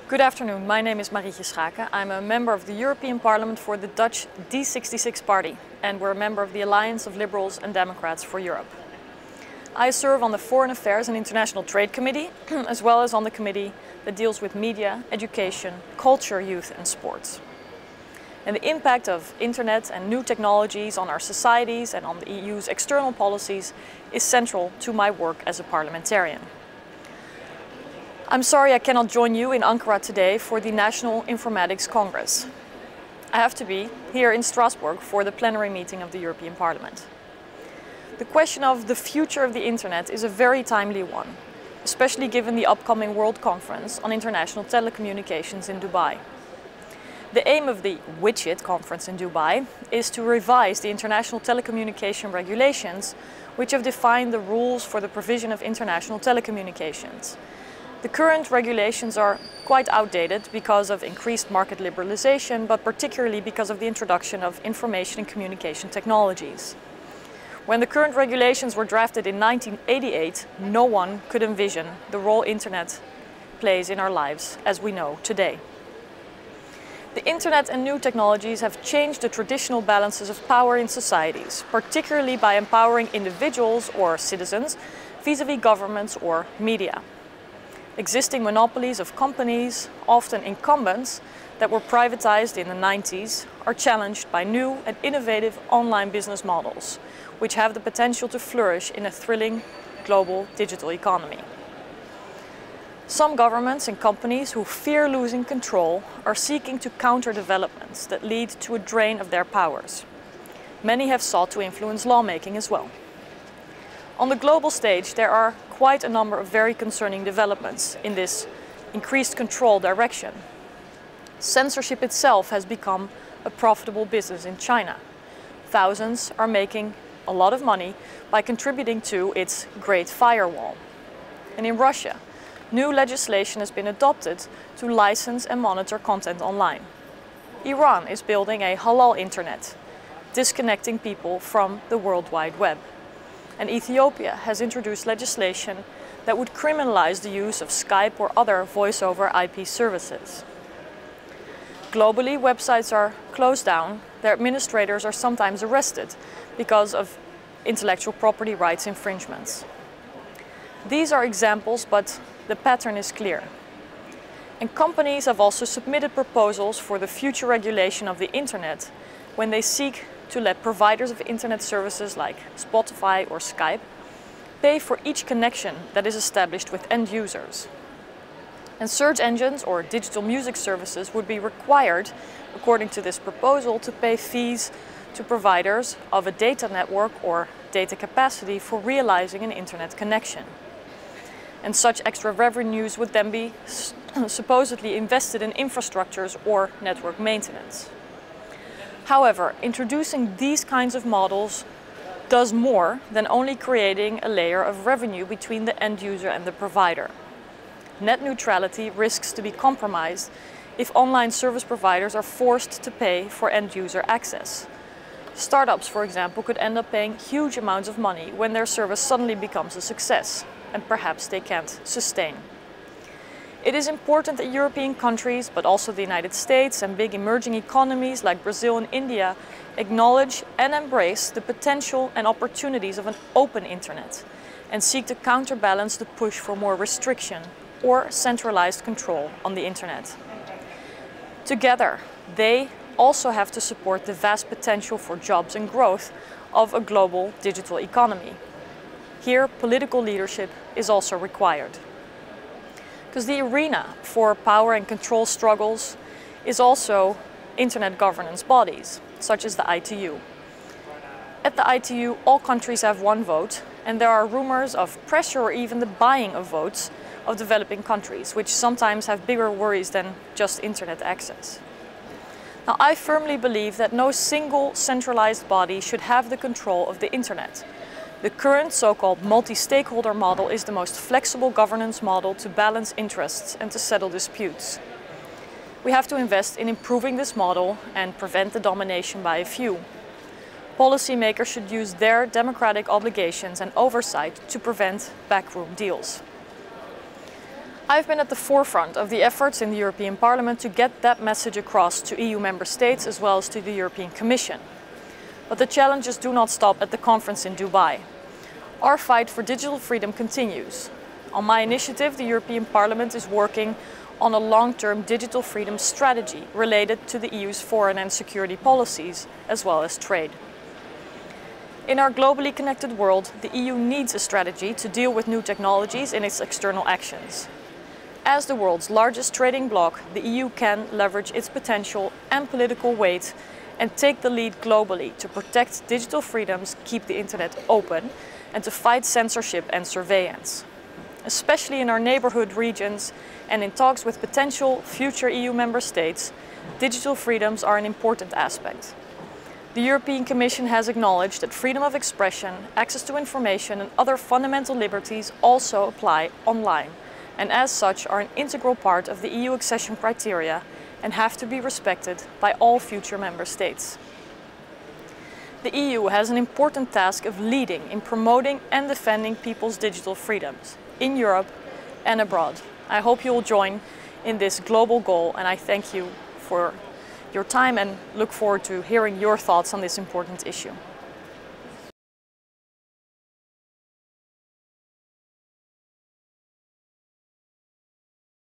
Good afternoon, my name is Marietje Schaake. I'm a member of the European Parliament for the Dutch D66 party, and we're a member of the Alliance of Liberals and Democrats for Europe. I serve on the Foreign Affairs and International Trade Committee, as well as on the committee that deals with media, education, culture, youth and sports. And the impact of internet and new technologies on our societies and on the EU's external policies is central to my work as a parliamentarian. I'm sorry I cannot join you in Ankara today for the National Informatics Congress. I have to be here in Strasbourg for the plenary meeting of the European Parliament. The question of the future of the internet is a very timely one, especially given the upcoming World Conference on International Telecommunications in Dubai. The aim of the Widget conference in Dubai is to revise the international telecommunication regulations which have defined the rules for the provision of international telecommunications. The current regulations are quite outdated because of increased market liberalization, but particularly because of the introduction of information and communication technologies. When the current regulations were drafted in 1988, no one could envision the role internet plays in our lives as we know today. The internet and new technologies have changed the traditional balances of power in societies, particularly by empowering individuals or citizens vis-à-vis governments or media. Existing monopolies of companies, often incumbents, that were privatized in the 90s are challenged by new and innovative online business models, which have the potential to flourish in a thrilling global digital economy. Some governments and companies who fear losing control are seeking to counter developments that lead to a drain of their powers. Many have sought to influence lawmaking as well. On the global stage, there are quite a number of very concerning developments in this increased control direction. Censorship itself has become a profitable business in China. Thousands are making a lot of money by contributing to its Great Firewall. And in Russia, new legislation has been adopted to license and monitor content online. Iran is building a halal internet, disconnecting people from the World Wide Web. And Ethiopia has introduced legislation that would criminalize the use of Skype or other voice-over IP services. Globally, websites are closed down, their administrators are sometimes arrested because of intellectual property rights infringements. These are examples, but the pattern is clear. And companies have also submitted proposals for the future regulation of the internet when they seek to let providers of internet services like Spotify or Skype pay for each connection that is established with end users. And search engines or digital music services would be required, according to this proposal, to pay fees to providers of a data network or data capacity for realizing an internet connection. And such extra revenues would then be supposedly invested in infrastructures or network maintenance. However, introducing these kinds of models does more than only creating a layer of revenue between the end user and the provider. Net neutrality risks to be compromised if online service providers are forced to pay for end user access. Startups, for example, could end up paying huge amounts of money when their service suddenly becomes a success, and perhaps they can't sustain. It is important that European countries, but also the United States and big emerging economies like Brazil and India, acknowledge and embrace the potential and opportunities of an open internet and seek to counterbalance the push for more restriction or centralized control on the internet. Together, they also have to support the vast potential for jobs and growth of a global digital economy. Here, political leadership is also required. Because the arena for power and control struggles is also internet governance bodies, such as the ITU. At the ITU, all countries have one vote, and there are rumors of pressure or even the buying of votes of developing countries, which sometimes have bigger worries than just internet access. Now, I firmly believe that no single centralized body should have the control of the internet. The current so-called multi-stakeholder model is the most flexible governance model to balance interests and to settle disputes. We have to invest in improving this model and prevent the domination by a few. Policymakers should use their democratic obligations and oversight to prevent backroom deals. I've been at the forefront of the efforts in the European Parliament to get that message across to EU member states as well as to the European Commission. But the challenges do not stop at the conference in Dubai. Our fight for digital freedom continues. On my initiative, the European Parliament is working on a long-term digital freedom strategy related to the EU's foreign and security policies, as well as trade. In our globally connected world, the EU needs a strategy to deal with new technologies in its external actions. As the world's largest trading bloc, the EU can leverage its potential and political weight and take the lead globally to protect digital freedoms, keep the internet open, and to fight censorship and surveillance. Especially in our neighborhood regions and in talks with potential future EU member states, digital freedoms are an important aspect. The European Commission has acknowledged that freedom of expression, access to information and other fundamental liberties also apply online, and as such are an integral part of the EU accession criteria and have to be respected by all future member states. The EU has an important task of leading in promoting and defending people's digital freedoms in Europe and abroad. I hope you will join in this global goal, and I thank you for your time and look forward to hearing your thoughts on this important issue.